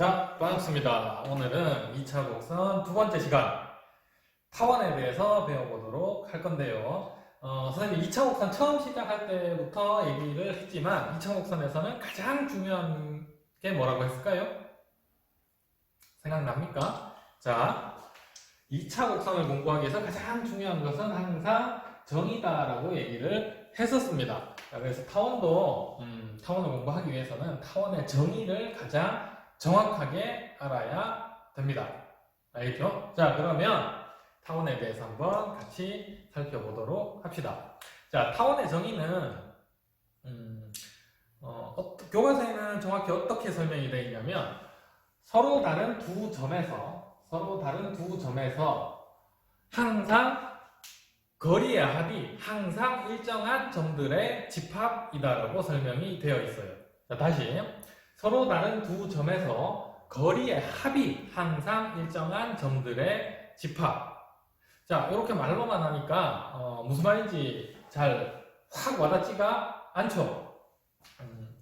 자, 반갑습니다. 오늘은 2차 곡선 두 번째 시간 타원에 대해서 배워보도록 할 건데요. 선생님이 2차 곡선 처음 시작할 때부터 얘기를 했지만 2차 곡선에서는 가장 중요한 게 뭐라고 했을까요? 생각납니까? 자, 2차 곡선을 공부하기 위해서 가장 중요한 것은 항상 정이다라고 얘기를 했었습니다. 자, 그래서 타원을 공부하기 위해서는 타원의 정의를 가장 정확하게 알아야 됩니다. 알겠죠? 자, 그러면 타원에 대해서 한번 같이 살펴보도록 합시다. 자, 타원의 정의는 교과서에는 정확히 어떻게 설명이 되어 있냐면 서로 다른 두 점에서 항상 거리의 합이 항상 일정한 점들의 집합이다라고 설명이 되어 있어요. 자, 다시 서로 다른 두 점에서 거리의 합이 항상 일정한 점들의 집합. 자, 이렇게 말로만 하니까 무슨 말인지 잘 확 와닿지가 않죠.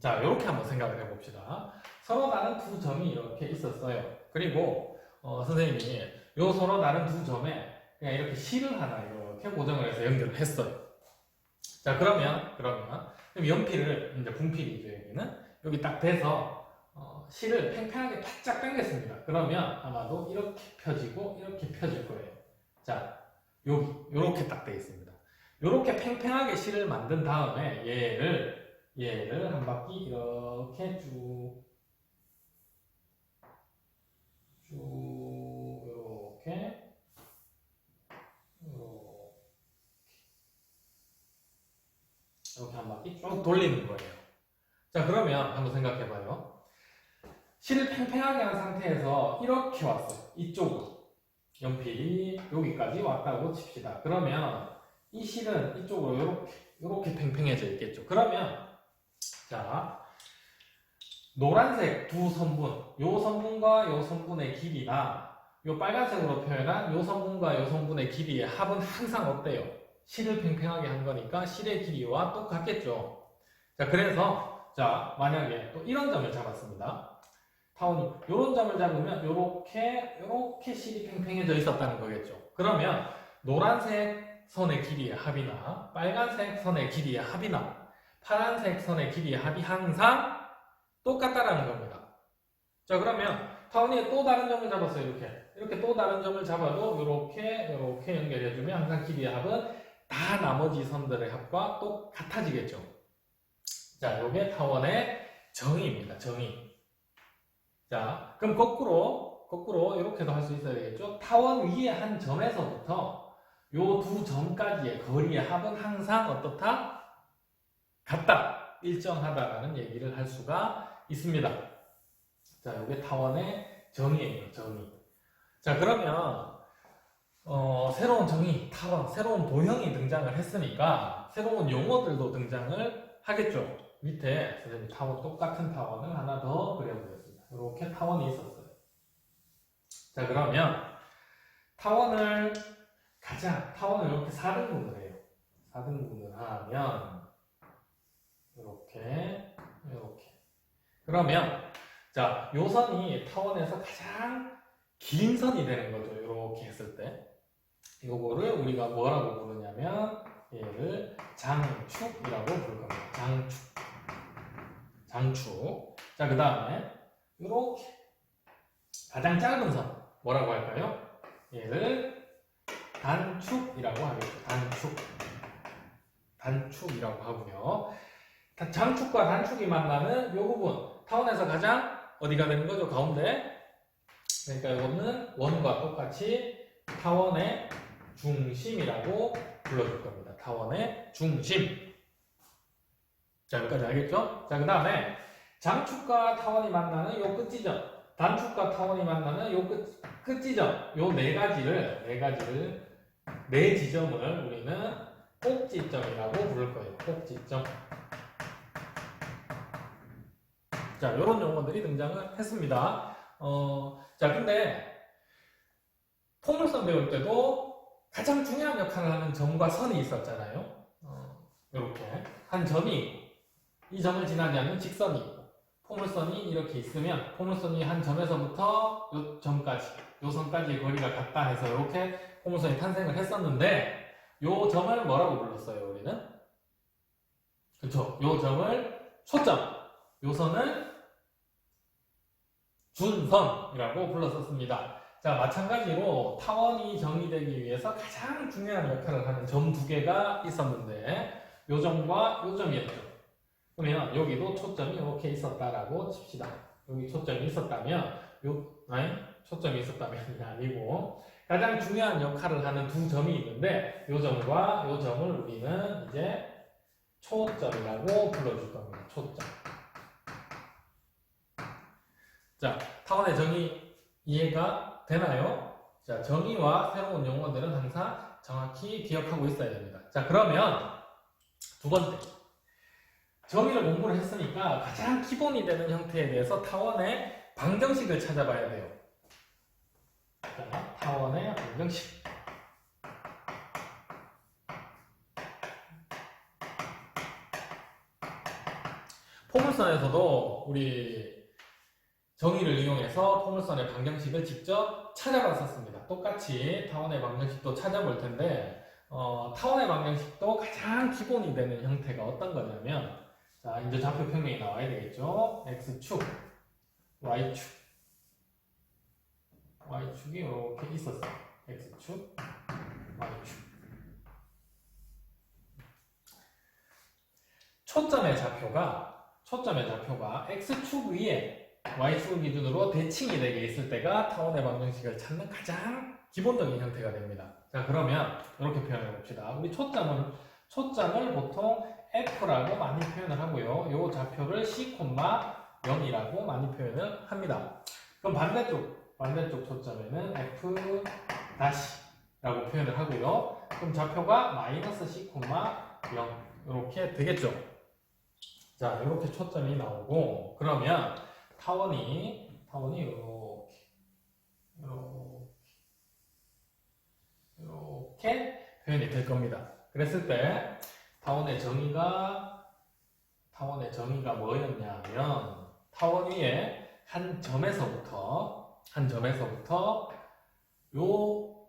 자, 이렇게 한번 생각을 해봅시다. 서로 다른 두 점이 이렇게 있었어요. 그리고 선생님이 요 서로 다른 두 점에 그냥 이렇게 실을 하나 이렇게 고정을 해서 연결을 했어요. 자, 그러면 연필을 이제 분필이죠. 여기 딱 대서 실을 팽팽하게 바짝 당겼습니다. 그러면 아마도 이렇게 펴지고 이렇게 펴질 거예요. 자, 여기 요렇게 딱 되어 있습니다. 요렇게 팽팽하게 실을 만든 다음에 얘를 한 바퀴 이렇게 쭉 이렇게 한 바퀴 쭉 돌리는 거예요. 자, 그러면 한번 생각해봐요. 실을 팽팽하게 한 상태에서 이렇게 왔어요. 이쪽으로. 연필이 여기까지 왔다고 칩시다. 그러면 이 실은 이쪽으로 이렇게 팽팽해져 있겠죠. 그러면 자, 노란색 두 선분, 요 선분과 요 선분의 길이나 요 빨간색으로 표현한 요 선분과 요 선분의 길이의 합은 항상 어때요? 실을 팽팽하게 한 거니까 실의 길이와 똑같겠죠. 자, 그래서 자, 만약에 또 이런 점을 잡았습니다. 타원이 이런 점을 잡으면 요렇게 실이 팽팽해져 있었다는 거겠죠. 그러면 노란색 선의 길이의 합이나 빨간색 선의 길이의 합이나 파란색 선의 길이의 합이 항상 똑같다라는 겁니다. 자, 그러면 타원이 또 다른 점을 잡았어요. 이렇게 또 다른 점을 잡아도 이렇게 연결해주면 항상 길이의 합은 다 나머지 선들의 합과 똑같아지겠죠. 자, 요게 타원의 정의입니다. 정의. 자, 그럼 거꾸로 이렇게도 할 수 있어야 되겠죠. 타원 위에 한 점에서부터 요 두 점까지의 거리의 합은 항상 어떻다? 같다. 일정하다라는 얘기를 할 수가 있습니다. 자, 요게 타원의 정의예요. 정의. 자, 그러면 새로운 정의, 타원, 새로운 도형이 등장을 했으니까 새로운 용어들도 등장을 하겠죠. 밑에 선생님 똑같은 타원을 하나 더 그려보겠습니다. 이렇게 타원이 있었어요. 자, 그러면 타원을 이렇게 4등분을 해요. 4등분을 하면 이렇게 그러면 자, 요 선이 타원에서 가장 긴 선이 되는 거죠. 이렇게 했을 때 이거를 우리가 뭐라고 부르냐면 얘를 장축이라고 부를 겁니다. 장축. 자, 그 다음에 이렇게 가장 짧은 선 뭐라고 할까요? 얘를 단축이라고 하겠죠. 단축이라고 하고요. 장축과 단축이 만나는 이 부분 타원에서 가장 어디가 되는 거죠? 가운데. 그러니까 이거는 원과 똑같이 타원의 중심이라고 불러줄 겁니다. 타원의 중심. 자, 여기까지 알겠죠? 자, 그 다음에 장축과 타원이 만나는 요 끝지점, 단축과 타원이 만나는 요 끝지점, 요 네 지점을 우리는 꼭지점이라고 부를 거예요. 꼭지점. 자, 요런 용어들이 등장을 했습니다. 자, 근데 포물선 배울 때도 가장 중요한 역할을 하는 점과 선이 있었잖아요. 이렇게 한 점이 이 점을 지나지 않는 직선이 있고 포물선이 이렇게 있으면 포물선이 한 점에서부터 요 점까지, 요 선까지의 거리가 같다 해서 이렇게 포물선이 탄생을 했었는데 요 점을 뭐라고 불렀어요, 우리는? 그쵸? 요 점을 초점, 요 선을 준선이라고 불렀었습니다. 자, 마찬가지로 타원이 정의되기 위해서 가장 중요한 역할을 하는 점 두 개가 있었는데 요 점과 요 점이었죠. 그러면 여기도 초점이 이렇게 있었다라고 칩시다. 여기 초점이 있었다면 초점이 있었다면이 아니고 가장 중요한 역할을 하는 두 점이 있는데 요 점과 요 점을 우리는 이제 초점이라고 불러줄 겁니다. 초점. 자, 타원의 정의 이해가 되나요? 자, 정의와 새로운 용어들은 항상 정확히 기억하고 있어야 됩니다. 자, 그러면 두 번째. 정의를 공부를 했으니까 가장 기본이 되는 형태에 대해서 타원의 방정식을 찾아봐야 돼요. 자, 타원의 방정식. 포물선에서도 우리 정의를 이용해서 포물선의 방정식을 직접 찾아봤었습니다. 똑같이 타원의 방정식도 찾아볼 텐데 타원의 방정식도 가장 기본이 되는 형태가 어떤 거냐면 자, 이제 좌표 평면이 나와야 되겠죠. X축, Y축. Y축이 이렇게 있었어요. X축, Y축. 초점의 좌표가 X축 위에 Y축을 기준으로 대칭이 되게 있을 때가 타원의 방정식을 찾는 가장 기본적인 형태가 됩니다. 자, 그러면 이렇게 표현해 봅시다. 우리 초점을 보통 F라고 많이 표현을 하고요. 이 좌표를 C,0이라고 많이 표현을 합니다. 그럼 반대쪽 초점에는 F-라고 표현을 하고요. 그럼 좌표가 마이너스 C,0 이렇게 되겠죠. 자, 이렇게 초점이 나오고 그러면 타원이 이렇게 표현이 될 겁니다. 그랬을 때 타원의 정의가 뭐였냐면 타원 위에 한 점에서부터 요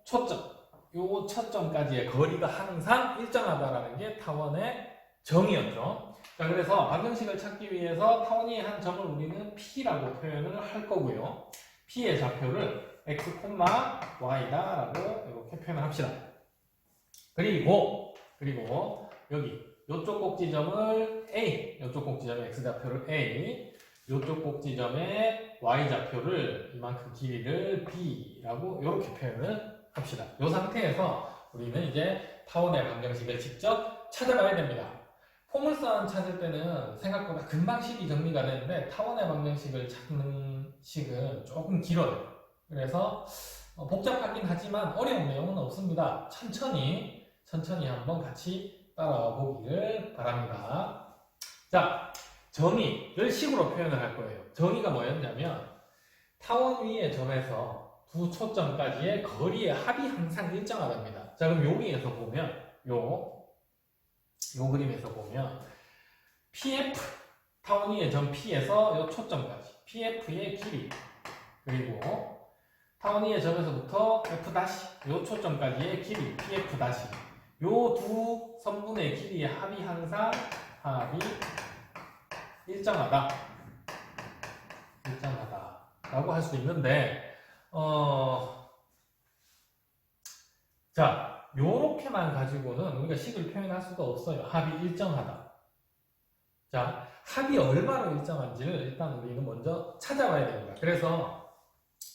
초점까지의 거리가 항상 일정하다라는 게 타원의 정의였죠. 자, 그래서 방정식을 찾기 위해서 타원 위에 한 점을 우리는 P라고 표현을 할 거고요. P의 좌표를 X, Y다라고 이렇게 표현을 합시다. 그리고 여기 요쪽 꼭지점을 A, 요쪽 꼭지점의 X좌표를 A, 요쪽 꼭지점의 Y좌표를 이만큼 길이를 B라고 이렇게 표현을 합시다. 이 상태에서 우리는 이제 타원의 방정식을 직접 찾아봐야 됩니다. 포물선 찾을 때는 생각보다 금방 식이 정리가 되는데 타원의 방정식을 찾는 식은 조금 길어요. 그래서 복잡하긴 하지만 어려운 내용은 없습니다. 천천히 한번 같이 따라와 보기를 바랍니다. 자, 정의를 식으로 표현을 할 거예요. 정의가 뭐였냐면 타원 위의 점에서 두 초점까지의 거리의 합이 항상 일정하답니다. 자, 그럼 여기에서 보면 요 그림에서 보면 PF 타원 위의 점 P에서 요 초점까지 PF의 길이 그리고 타원 위의 점에서부터 F' 요 초점까지의 길이 PF' 요 두 선분의 길이의 합이 항상 일정하다라고 할 수 있는데 자, 요렇게만 가지고는 우리가 식을 표현할 수가 없어요. 합이 일정하다. 자, 합이 얼마나 일정한지를 일단 우리는 먼저 찾아봐야 됩니다. 그래서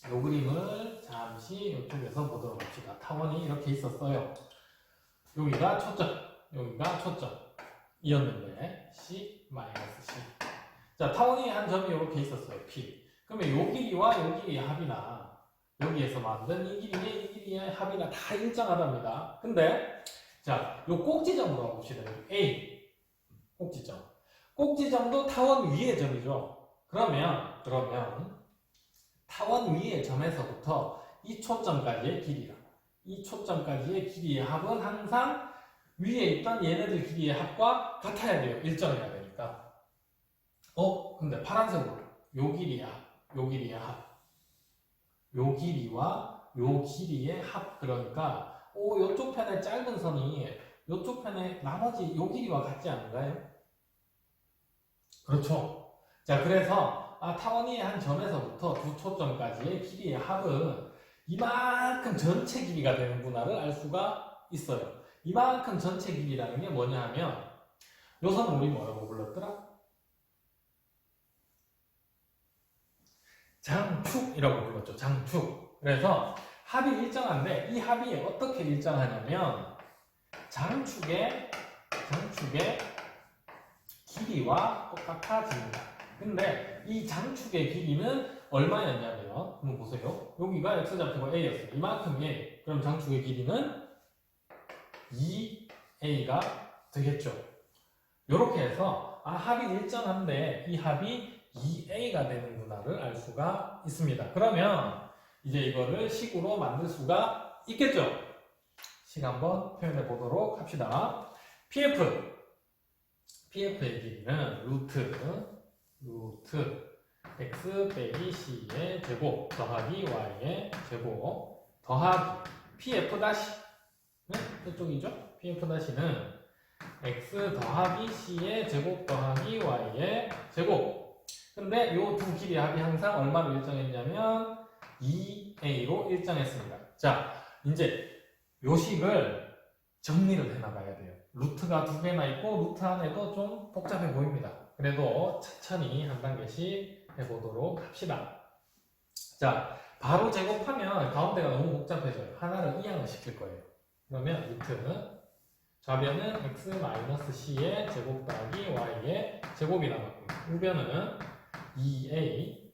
요 그림을 잠시 이쪽에서 보도록 합시다. 타원이 이렇게 있었어요. 여기가 초점이었는데 C-C. 자, 타원이 한 점이 이렇게 있었어요. P. 그러면 요 길이와 요 길이의 합이나 여기에서 만든 이 길이의 합이나 다 일정하답니다. 근데 자, 요 꼭지점으로 가봅시다. A 꼭지점도 타원 위의 점이죠. 그러면 타원 위의 점에서부터 이 초점까지의 길이의 합은 항상 위에 있던 얘네들 길이의 합과 같아야 돼요. 일정해야 되니까. 근데 파란색으로 요 길이야 요 길이야 합. 요 길이와 요 길이의 합. 그러니까 요쪽 편의 짧은 선이 요쪽 편의 나머지 요 길이와 같지 않은가요? 그렇죠. 자, 그래서 타원이의 한 점에서부터 두 초점까지의 길이의 합은 이만큼 전체 길이가 되는구나를 알 수가 있어요. 이만큼 전체 길이라는 게 뭐냐 하면 요 선을 우리 뭐라고 불렀더라? 장축이라고 불렀죠. 장축. 그래서 합이 일정한데 이 합이 어떻게 일정하냐면 장축의 길이와 똑같아집니다. 근데 이 장축의 길이는 얼마였냐면 한번 보세요. 여기가 x좌표가 a였어요. 이만큼 a. 그럼 장축의 길이는 2a가 되겠죠. 이렇게 해서 합이 일정한데 이 합이 2a가 되는구나를 알 수가 있습니다. 그러면 이제 이거를 식으로 만들 수가 있겠죠. 식 한번 표현해 보도록 합시다. PF의 길이는 루트 x 빼기 c의 제곱 더하기 y의 제곱 더하기 PF 다시는 이쪽이죠. PF 다시는 x 더하기 c의 제곱 더하기 y의 제곱. 근데 요 두 길이의 합이 항상 얼마로 일정했냐면 2a로 일정했습니다. 자, 이제 요 식을 정리를 해나가야 돼요. 루트가 두 개나 있고 루트 안에도 좀 복잡해 보입니다. 그래도 천천히 한 단계씩 해보도록 합시다. 자, 바로 제곱하면 가운데가 너무 복잡해져요. 하나를 이항을 시킬 거예요. 그러면 루트는 좌변은 x-c의 제곱 더하기 y의 제곱이 남았고요. 우변은 2a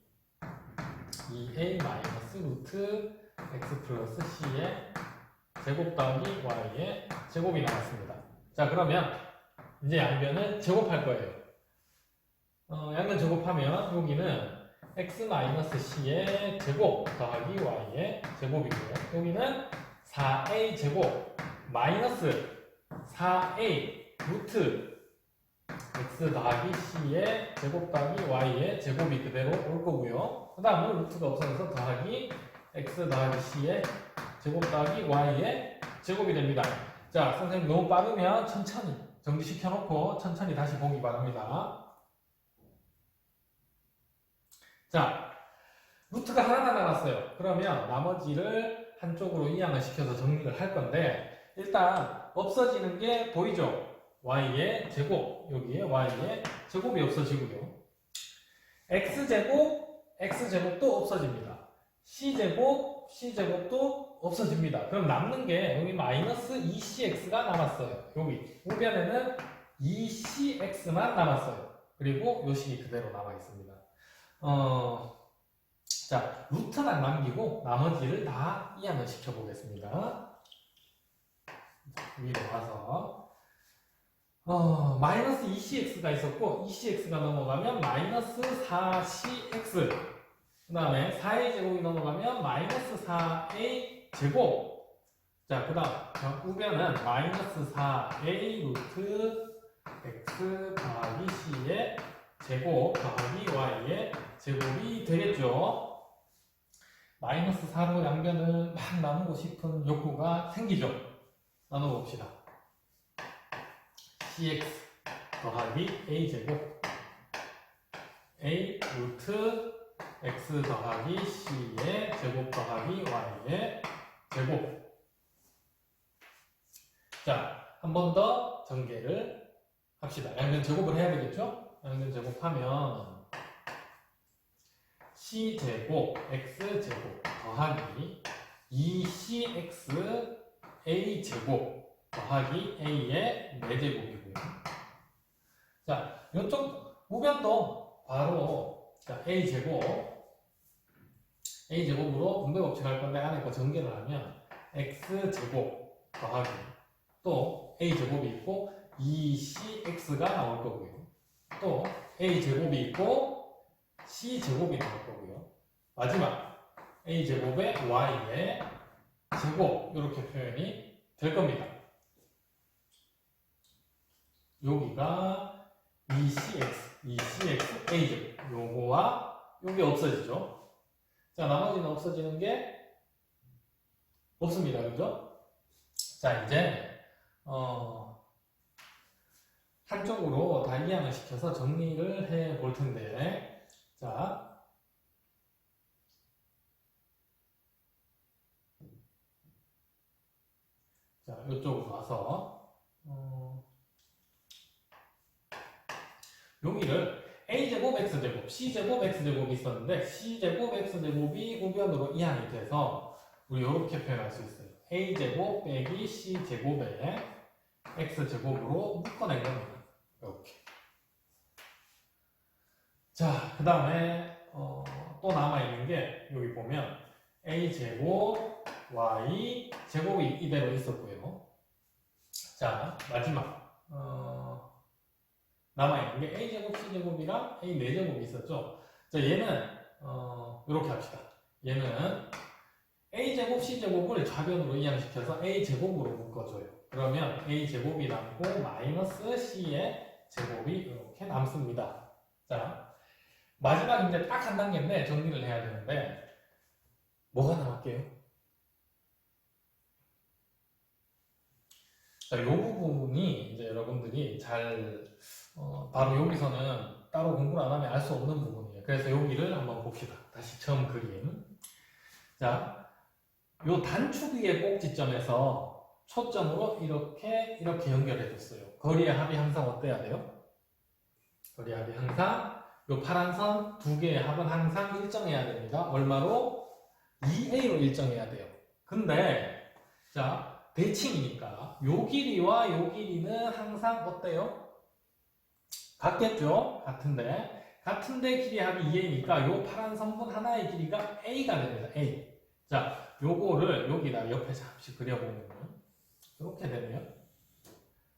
마이너스 루트 x 플러스 c의 제곱 더하기 y의 제곱이 나왔습니다. 자, 그러면 이제 양변을 제곱할 거예요. 양변 제곱하면 여기는 x-c의 제곱 더하기 y의 제곱이고요. 여기는 4a 제곱 마이너스 4a 루트 x 더하기 c의 제곱 더하기 y의 제곱이 그대로 올 거고요. 그 다음은 루트가 없어져서 더하기 x 더하기 c의 제곱 더하기 y의 제곱이 됩니다. 자, 선생님 너무 빠르면 천천히 정리시켜놓고 천천히 다시 보기 바랍니다. 자, 루트가 하나 남았어요. 그러면 나머지를 한쪽으로 이항을 시켜서 정리를 할 건데 일단 없어지는 게 보이죠? y의 제곱, 여기에 y의 제곱이 없어지고요. x제곱도 없어집니다. c제곱도 없어집니다. 그럼 남는 게 여기 마이너스 2cx가 남았어요. 여기 우변에는 2cx만 남았어요. 그리고 요 식이 그대로 남아 있습니다. 자, 루트만 남기고 나머지를 다 이항을 시켜보겠습니다. 위로 와서 마이너스 2cx가 있었고 2cx가 넘어가면 마이너스 4cx 그 다음에 4a 제곱이 넘어가면 마이너스 4a 제곱. 자, 그 다음 우변은 마이너스 4a 루트 x 더하기 c의 제곱 더하기 y의 제곱이 되겠죠. 마이너스 4로 양변을 막 나누고 싶은 욕구가 생기죠. 나눠봅시다. cx 더하기 a 제곱 a 루트 x 더하기 c의 제곱 더하기 y의 제곱. 자, 한 번 더 전개를 합시다. 양변 제곱을 해야 되겠죠? 양변 제곱하면 c제곱 x제곱 더하기 2cx a제곱 더하기 a의 4제곱이고요. 자, 이쪽 우변도 바로 a제곱으로 분배 법칙할 건데 안에 거 전개를 하면 x제곱 더하기 또 a제곱이 있고 2cx가 나올 거고요. 또 a제곱이 있고 c제곱이 나올 거고요. 마지막 a제곱에 y의 제곱 이렇게 표현이 될 겁니다. 여기가 2cx a제곱 요거와 요게 없어지죠. 자, 나머지는 없어지는 게 없습니다. 그죠? 자, 이제 한쪽으로 다 이항을 시켜서 정리를 해 볼 텐데, 자, 이쪽으로 와서 여기를 a제곱 x제곱 c제곱 x제곱이 있었는데 c제곱 x제곱이 우변으로 이항이 돼서 우리 이렇게 표현할 수 있어요. a제곱 빼기 c제곱에 x제곱으로 묶어낸 겁니다. 이렇게. 자, 그 다음에 또 남아있는 게 여기 보면 a제곱 y 제곱이 이대로 있었고요. 자, 마지막 남아있는 게 a제곱 c제곱이랑 a 4제곱이 있었죠. 자, 얘는 이렇게 합시다. 얘는 a제곱 c제곱을 좌변으로 이항시켜서 a제곱으로 묶어줘요. 그러면 a제곱이 남고 마이너스 c의 제곱이 이렇게 남습니다. 자, 마지막 이제 딱 한 단계인데 정리를 해야 되는데 뭐가 나올게요? 자, 이 부분이 이제 여러분들이 잘 바로 여기서는 따로 공부를 안 하면 알 수 없는 부분이에요. 그래서 여기를 한번 봅시다. 다시 처음 그림. 자, 요 단축 위의 꼭지점에서 초점으로 이렇게 연결해줬어요. 거리의 합이 항상 어때야 돼요? 거리의 합이 항상 요 파란 선 두 개의 합은 항상 일정해야 됩니다. 얼마로? 2a로 일정해야 돼요. 근데 자, 대칭이니까 요 길이와 요 길이는 항상 어때요? 같겠죠? 같은데 길이 합이 2a니까 요 파란 선분 하나의 길이가 a가 됩니다. a. 자, 요거를 여기다 옆에 잠시 그려보면 이렇게 되네요.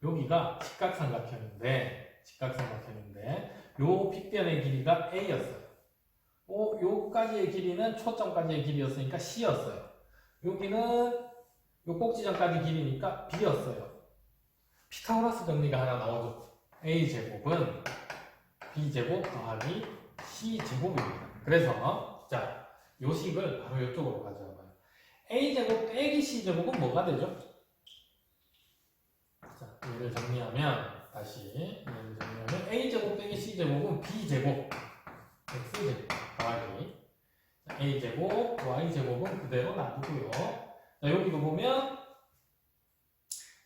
여기가 직각삼각형인데 요 빗변의 길이가 a였어요. 요까지의 길이는 초점까지의 길이였으니까 c였어요. 여기는 요 꼭지점까지 길이니까 b였어요. 피타고라스 정리가 하나 나오죠. a제곱은 b제곱 더하기 c제곱입니다. 그래서 자, 요 식을 바로 이쪽으로 가져와봐요. a제곱 빼기 c제곱은 뭐가 되죠? 자, 얘를 정리하면 a제곱 빼기 c제곱은 b제곱 x제곱 더하기 a제곱 y제곱은 그대로 놔두고요. 자, 여기도 보면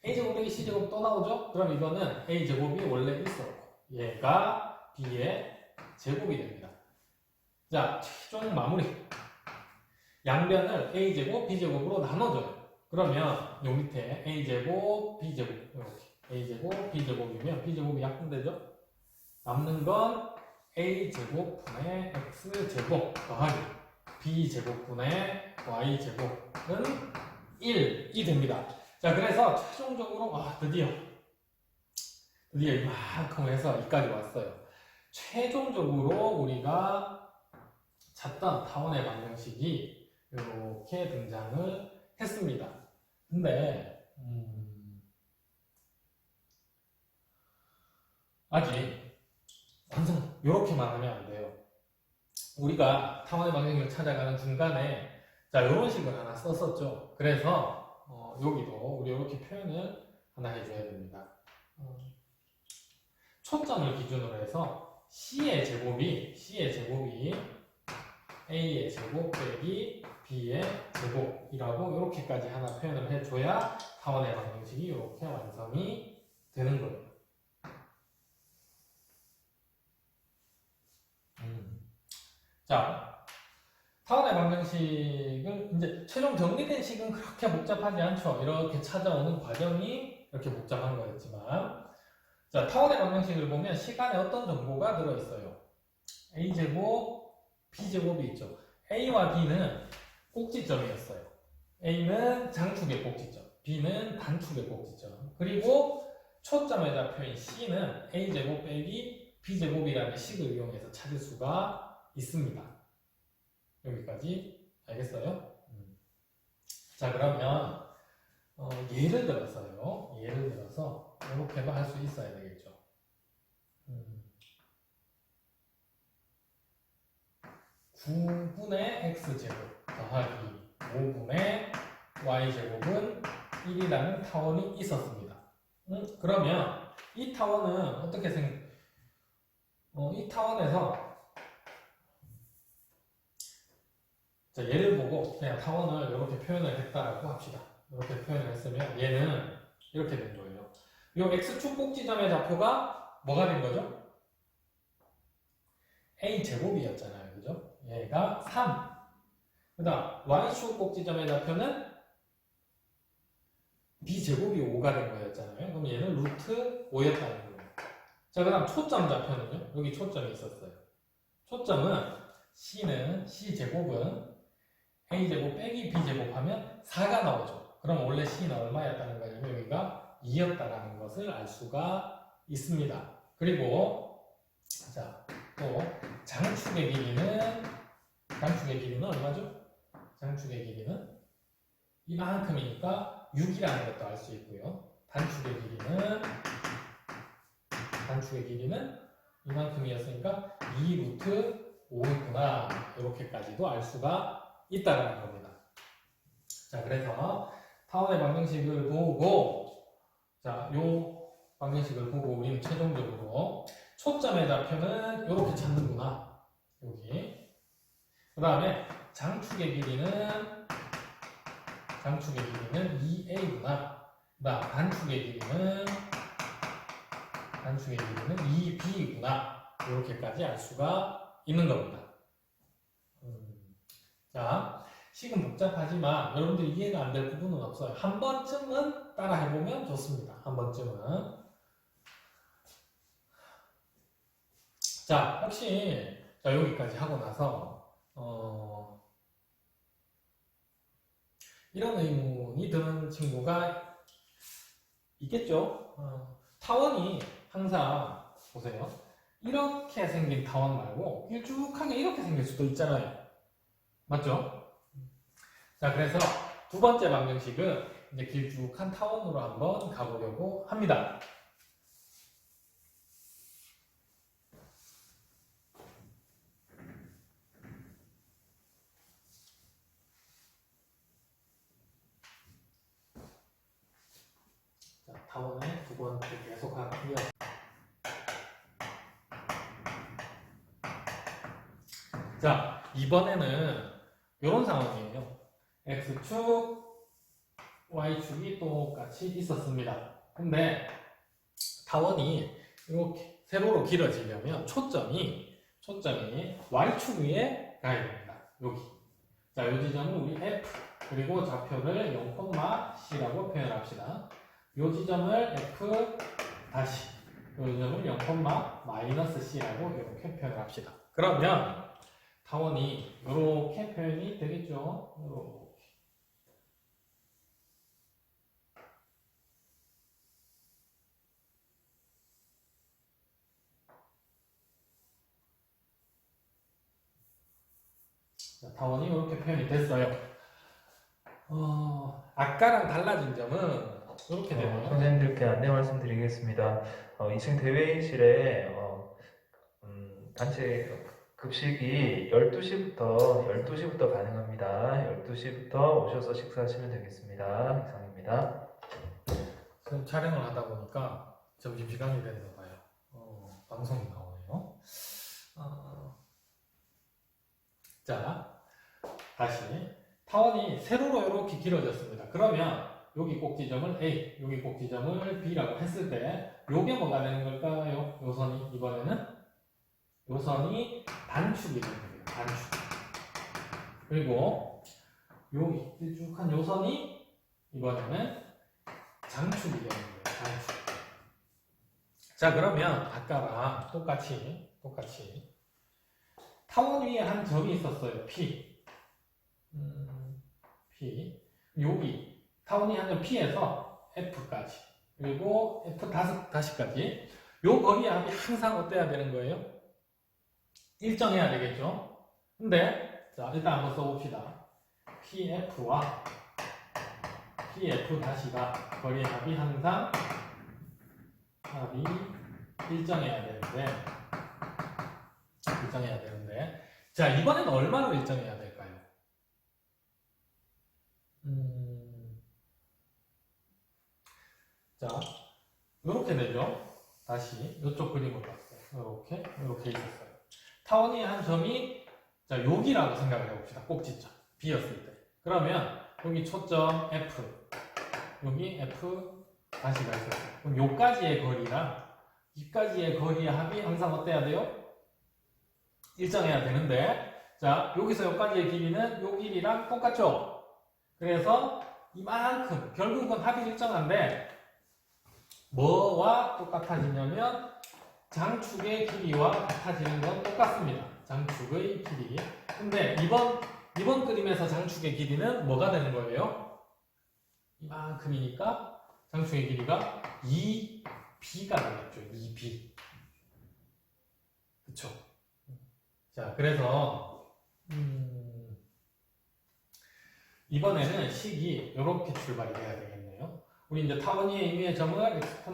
a제곱 빼기 c제곱 또 나오죠? 그럼 이거는 a제곱이 원래 있었고 얘가 b의 제곱이 됩니다. 자, 최종 마무리. 양변을 a제곱 b제곱으로 나눠줘요. 그러면 요 밑에 a제곱 b제곱 이렇게 a제곱 b제곱이면 b제곱이 약분되죠? 남는 건 a제곱분의 x제곱 더하기 b제곱분의 y제곱은 1이 됩니다. 자, 그래서 최종적으로 드디어 이만큼 해서 여기까지 왔어요. 최종적으로 우리가 찾던 타원의 방정식이 이렇게 등장을 했습니다. 근데 아직 완전 이렇게만 하면 안 돼요. 우리가 타원의 방정식을 찾아가는 중간에 자, 이런 식을 하나 썼었죠. 그래서 여기도 우리 이렇게 표현을 하나 해줘야 됩니다. 초점을 기준으로 해서 C의 제곱이 A의 제곱 빼기 B의 제곱이라고 이렇게까지 하나 표현을 해줘야 타원의 방정식이 이렇게 완성이 되는 거예요. 자, 타원의 방정식을 이제 최종 정리된 식은 그렇게 복잡하지 않죠. 이렇게 찾아오는 과정이 이렇게 복잡한 거였지만, 자, 타원의 방정식을 보면 시간에 어떤 정보가 들어있어요. a제곱, b제곱이 있죠. a와 b는 꼭지점이었어요. a는 장축의 꼭지점, b는 단축의 꼭지점. 그리고 초점에 잡혀인 c는 a제곱 빼기 b제곱이라는 식을 이용해서 찾을 수가 있습니다. 여기까지 알겠어요? 자, 그러면 예를 들어서 이렇게도 할 수 있어야 되겠죠. 9분의 x제곱 더하기 5분의 y제곱은 1이라는 타원이 있었습니다. 그러면 이 타원은 어떻게 이 타원에서 자, 얘를 보고 그냥 타원을 이렇게 표현을 했다라고 합시다. 이렇게 표현을 했으면 얘는 이렇게 된 거예요. 이 x축 꼭지점의 좌표가 뭐가 된 거죠? a제곱이었잖아요. 그죠? 얘가 3. 그 다음 y축 꼭지점의 좌표는 b제곱이 5가 된 거였잖아요. 그럼 얘는 루트 5였다는 거예요. 자, 그 다음 초점 좌표는요. 여기 초점이 있었어요. 초점은 c제곱은 a제곱 빼기 b제곱 하면 4가 나오죠. 그럼 원래 c는 얼마였다는 거냐면 여기가 2였다는 것을 알 수가 있습니다. 그리고 자, 또 장축의 길이는 얼마죠? 장축의 길이는 이만큼이니까 6이라는 것도 알 수 있고요. 단축의 길이는 이만큼이었으니까 2 루트 5구나 이렇게까지도 알 수가 있다는 겁니다. 자, 그래서 타원의 방정식을 보고 자, 요 방정식을 보고 우리는 최종적으로 초점의 좌표는 이렇게 찾는구나. 여기. 그 다음에 장축의 길이는 2a구나. 그 다음 단축의 길이는 2b구나. 이렇게까지 알 수가 있는 겁니다. 자, 식은 복잡하지만 여러분들 이해가 안 될 부분은 없어요. 한 번쯤은 따라 해보면 좋습니다. 한 번쯤은. 자, 혹시 자, 여기까지 하고 나서 이런 의문이 드는 친구가 있겠죠? 타원이 항상 보세요. 이렇게 생긴 타원 말고 길쭉하게 이렇게 생길 수도 있잖아요. 맞죠? 자, 그래서 두 번째 방정식은 이제 길쭉한 타원으로 한번 가보려고 합니다. 자, 타원의 두 번째 계속 하고요. 자, 이번에는 이런 상황이에요. x축, y축이 똑같이 있었습니다. 근데 타원이 이렇게 세로로 길어지려면 초점이 y축 위에 가야 됩니다. 여기. 자, 이 지점은 우리 f 그리고 좌표를 0,c라고 표현합시다. 이 지점을 f 다시 이 지점을 0,-c라고 이렇게 표현합시다. 그러면 타원이 이렇게 표현이 되겠죠. 이렇게. 자, 타원이 이렇게 표현이 됐어요. 아까랑 달라진 점은 이렇게 되네요. 선생님들께 안내 말씀드리겠습니다. 2층 대회의실에 단체 급식이 12시부터 가능합니다. 12시부터 오셔서 식사하시면 되겠습니다. 이상입니다. 지금 촬영을 하다 보니까 점심시간이 됐나 봐요. 방송이 나오네요. 자, 다시 타원이 세로로 이렇게 길어졌습니다. 그러면 여기 꼭지점을 A, 여기 꼭지점을 B라고 했을 때 요게 뭐가 되는 걸까요? 요선이 이번에는 요선이 단축이 되는 거예요. 단축. 그리고 여기 길쭉한 요선이 이번에는 장축이 되는 거예요. 장축. 자, 그러면 아까랑 똑같이 타원 위에 한 점이 있었어요. P. P. 여기 타원이 한 점 P에서 F까지 그리고 F 다시까지 요 거리압이 항상 어때야 되는 거예요? 일정해야 되겠죠? 근데 자, 일단 한번 써봅시다. PF와 PF 다시가 거리압이 항상 합이 일정해야 되는데 자, 이번에는 얼마로 일정해야 될까요? 자, 이렇게 되죠. 다시 이쪽 그림으로 봤어요. 이렇게 있었어요. 타원이 한 점이 자, 여기라고 생각을 해봅시다. 꼭지점 B였을 때. 그러면 여기 초점 F, 여기 F 다시가 있었어요. 그럼 요까지의 거리랑 이까지의 거리의 합이 항상 어때야 돼요? 일정해야 되는데, 자, 여기서 여기까지의 길이는 요 길이랑 똑같죠? 그래서 이만큼, 결국은 합이 일정한데, 뭐와 똑같아지냐면, 장축의 길이와 같아지는 건 똑같습니다. 장축의 길이. 근데 이번 그림에서 장축의 길이는 뭐가 되는 거예요? 이만큼이니까 장축의 길이가 2b가 되겠죠. 2b. 그쵸? 자, 그래서 이번에는 식이 이렇게 출발이 돼야 되겠네요. 우리 이제 타원이의 임의의 점을 x,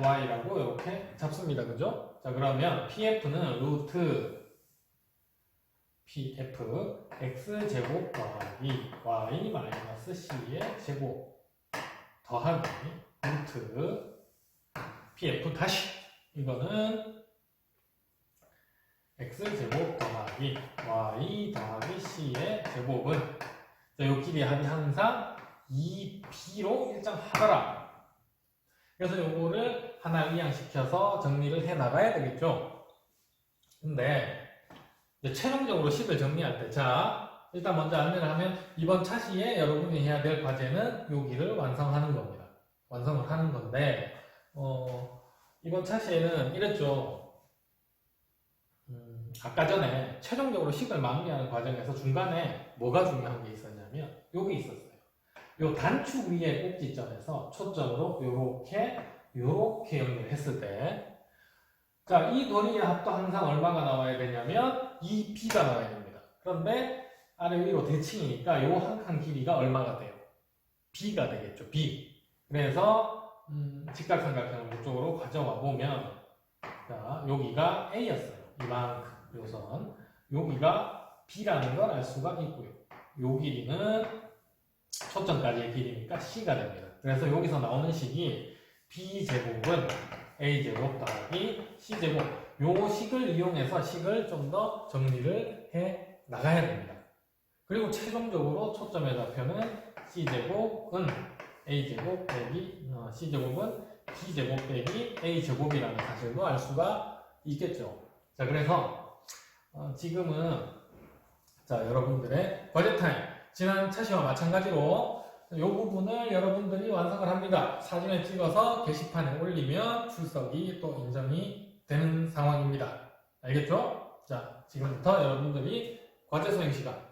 y라고 이렇게 잡습니다. 그죠? 자, 그러면 pf는 루트 pf x제곱 더하기 y 마이너스 c의 제곱 더하기 루트 pf 다시 이거는 x제곱 더하기 y 더하기 c의 제곱은 자, 요 길이의 합이 항상 2b로 일정하더라. 그래서 요거를 하나 이항시켜서 정리를 해 나가야 되겠죠. 근데 이제 최종적으로 식을 정리할 때, 자, 일단 먼저 안내를 하면 이번 차시에 여러분이 해야 될 과제는 여기를 완성하는 겁니다. 완성을 하는 건데, 이번 차시에는 이랬죠. 아까 전에 최종적으로 식을 마무리하는 과정에서 중간에 뭐가 중요한 게 있었냐면, 여기 있었어요. 요 단축 위의 꼭지점에서 초점으로 요렇게 연결했을 때, 자, 이 거리의 합도 항상 얼마가 나와야 되냐면 2b가 나와야 됩니다. 그런데 아래 위로 대칭이니까 요 한 칸 길이가 얼마가 돼요? b가 되겠죠. b. 그래서 직각삼각형을 이쪽으로 가져와 보면 자, 여기가 a였어요. 이만큼 요선. 여기가 b라는 걸 알 수가 있고요. 요 길이는 초점까지의 길이니까 c가 됩니다. 그래서 여기서 나오는 식이 b제곱은 a제곱 더하기 c제곱 요 식을 이용해서 식을 좀 더 정리를 해 나가야 됩니다. 그리고 최종적으로 초점의 좌표는 c제곱은 a제곱 빼기 c제곱은 b제곱 빼기 a제곱이라는 사실도 알 수가 있겠죠. 자, 그래서 지금은 자, 여러분들의 과제 타임 지난 차시와 마찬가지로 이 부분을 여러분들이 완성을 합니다. 사진을 찍어서 게시판에 올리면 출석이 또 인정이 되는 상황입니다. 알겠죠? 자, 지금부터 여러분들이 과제 수행 시간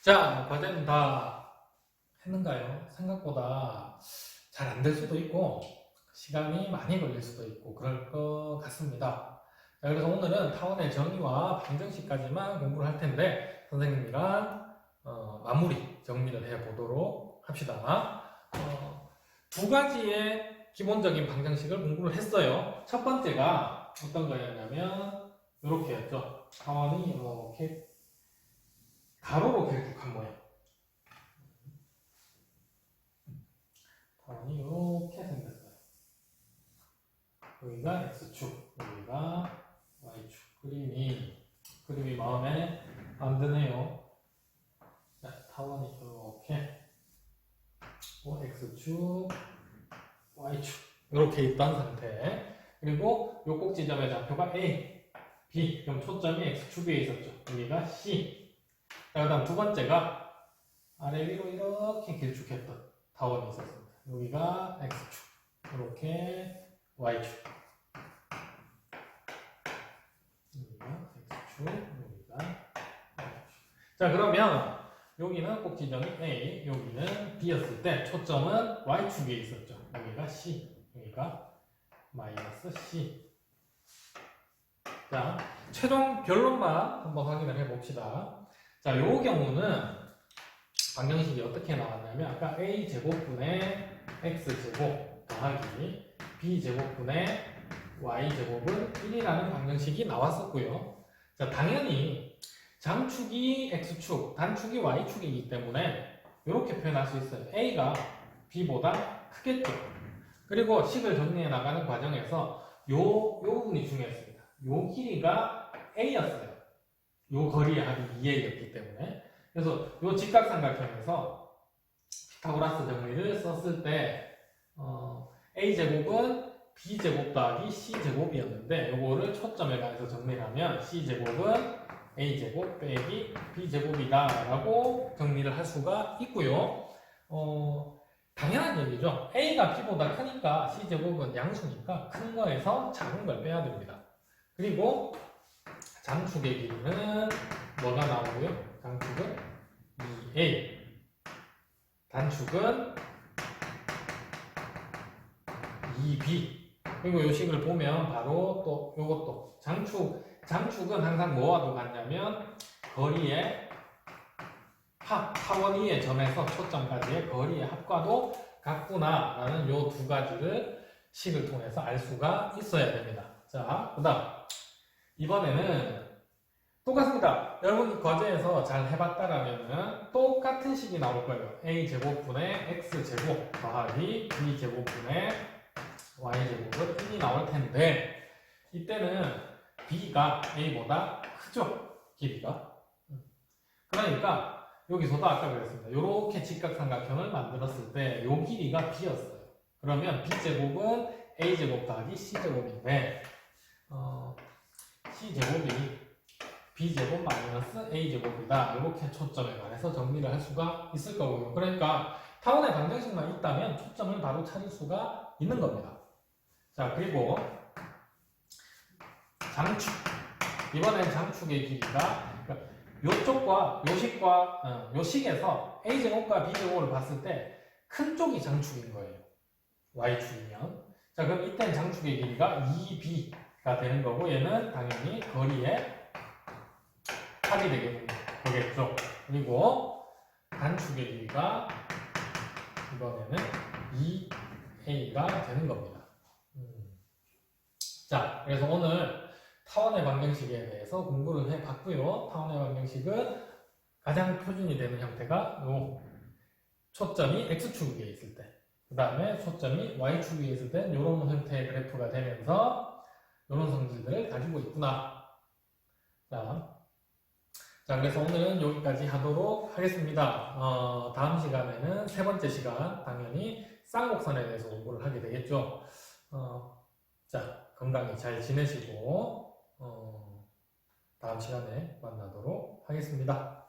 자, 과제는 다 했는가요? 생각보다 잘 안 될 수도 있고 시간이 많이 걸릴 수도 있고 그럴 것 같습니다. 자, 그래서 오늘은 타원의 정의와 방정식까지만 공부를 할 텐데 선생님이랑 마무리 정리를 해보도록 합시다. 두 가지의 기본적인 방정식을 공부를 했어요. 첫 번째가 어떤 거였냐면 이렇게였죠. 타원이 이렇게 가로로 길쭉한 모양. 타원이 이렇게 생겼어요. 여기가 X축, 여기가 Y축. 그림이 마음에 안 드네요. 자, 타원이 이렇게 X축, Y축 이렇게 있던 상태. 그리고 요 꼭지점의 좌표가 A, B. 그럼 초점이 X축 위에 있었죠. 여기가 C. 자, 그 다음 두 번째가 아래 위로 이렇게 길쭉했던 타원이 있었습니다. 여기가 X축, 이렇게 Y축. 여기가 X축, 여기가 Y축. 자, 그러면 여기는 꼭지점이 A, 여기는 B였을 때 초점은 Y축에 있었죠. 여기가 C, 여기가 마이너스 C. 자, 최종 결론만 한번 확인을 해봅시다. 자, 요 경우는 방정식이 어떻게 나왔냐면 아까 A제곱분의 X제곱 더하기 B제곱분의 Y제곱은 1이라는 방정식이 나왔었고요. 자, 당연히 장축이 X축, 단축이 Y축이기 때문에 이렇게 표현할 수 있어요. A가 B보다 크겠죠. 그리고 식을 정리해 나가는 과정에서 요 부분이 중요했습니다. 요 길이가 A였어요. 요 거리의 합이 2A였기 때문에. 그래서 요 직각삼각형에서 피타고라스 정리를 썼을 때 A제곱은 B제곱 더하기 C제곱이었는데 요거를 초점에 관해서 정리하면 C제곱은 A제곱 빼기 B제곱이다 라고 정리를 할 수가 있고요. 당연한 얘기죠. A가 B보다 크니까 C제곱은 양수니까 큰 거에서 작은 걸 빼야 됩니다. 그리고 장축의 길이는 뭐가 나오고요? 장축은 2A, 단축은 2B. 그리고 이 식을 보면 바로 또 요것도 장축은 항상 뭐와도 같냐면 거리의 합, 타원 위의 점에서 초점까지의 거리의 합과도 같구나라는 요 두 가지를 식을 통해서 알 수가 있어야 됩니다. 자, 그 다음 이번에는 똑같습니다. 여러분 과제에서 잘 해봤다라면 똑같은 식이 나올 거예요. A제곱분의 X제곱 더하기 B제곱분의 Y제곱은 1이 나올 텐데 이때는 B가 A보다 크죠? 길이가. 그러니까 여기서도 아까 그랬습니다. 이렇게 직각삼각형을 만들었을 때 이 길이가 B였어요. 그러면 B제곱은 A제곱 더하기 C제곱인데 C제곱이 B제곱 마이너스 A제곱이다. 이렇게 초점에 관해서 정리를 할 수가 있을 거고요. 그러니까 타원의 방정식만 있다면 초점을 바로 찾을 수가 있는 겁니다. 자, 그리고 장축. 이번엔 장축의 길이가 요쪽과 요식과 요식에서 A제곱과 B제곱을 봤을 때 큰 쪽이 장축인 거예요. Y축이면. 자, 그럼 이땐 장축의 길이가 2B가 되는 거고 얘는 당연히 거리의 합이 되겠죠. 그리고 단축의 길이가 이번에는 2A가 되는 겁니다. 자, 그래서 오늘 타원의 방정식에 대해서 공부를 해봤고요. 타원의 방정식은 가장 표준이 되는 형태가 요 초점이 X축 위에 있을 때, 그 다음에 초점이 Y축 위에 있을 때 이런 형태의 그래프가 되면서 이런 성질들을 가지고 있구나. 자, 그래서 오늘은 여기까지 하도록 하겠습니다. 다음 시간에는 세 번째 시간 당연히 쌍곡선에 대해서 공부를 하게 되겠죠. 자, 건강히 잘 지내시고 다음 시간에 만나도록 하겠습니다.